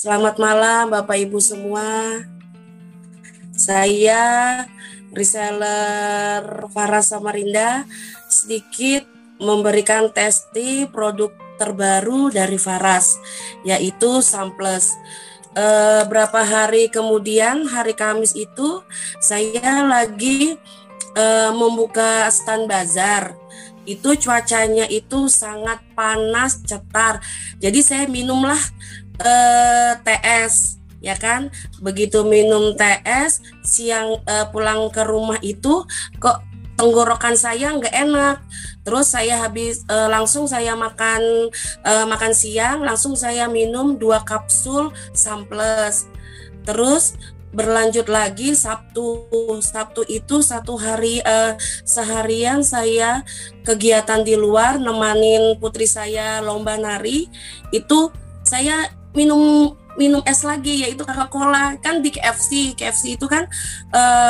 Selamat malam Bapak Ibu semua. Saya reseller Faras Samarinda sedikit memberikan testi produk terbaru dari Faras, yaitu Samples. Berapa hari kemudian, hari Kamis itu saya lagi membuka stand bazar. Itu cuacanya itu sangat panas, cetar. Jadi saya minumlah TS, ya kan. Begitu minum TS siang, pulang ke rumah itu kok tenggorokan saya nggak enak. Terus saya langsung saya makan siang, langsung saya minum 2 kapsul Samples. Terus berlanjut lagi Sabtu itu seharian saya kegiatan di luar nemanin putri saya lomba nari. Itu saya minum es lagi, yaitu Coca-Cola. Kan di KFC itu kan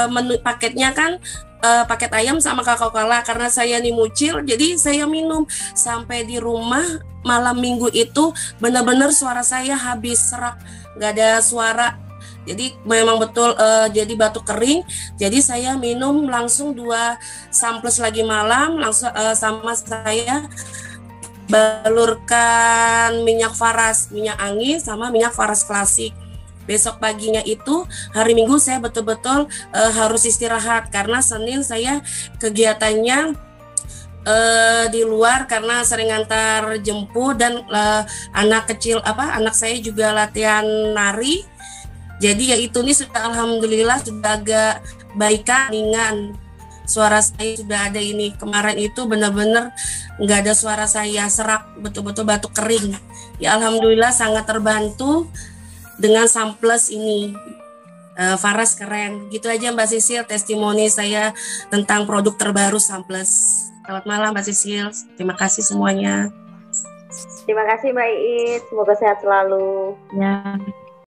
menu paketnya kan paket ayam sama Coca-Cola. Karena saya nih mucil, jadi saya minum sampai di rumah. Malam minggu itu benar-benar suara saya habis serak, nggak ada suara. Jadi memang betul jadi batuk kering. Jadi saya minum langsung 2 samples lagi malam, langsung sama saya balurkan minyak Faras, minyak angin sama minyak Faras klasik. Besok paginya itu hari Minggu saya betul-betul harus istirahat karena Senin saya kegiatannya di luar karena sering antar jemput dan anak saya juga latihan nari. Jadi ya itu nih sudah alhamdulillah sudah agak baikan, ringan. Suara saya sudah ada ini. Kemarin itu benar-benar nggak ada suara saya serak, betul-betul batuk kering. Ya alhamdulillah sangat terbantu dengan Samples ini. Faras keren. Gitu aja Mbak Sisil testimoni saya tentang produk terbaru Samples. Selamat malam Mbak Sisil. Terima kasih semuanya. Terima kasih Mbak Iit. Semoga sehat selalu. Ya.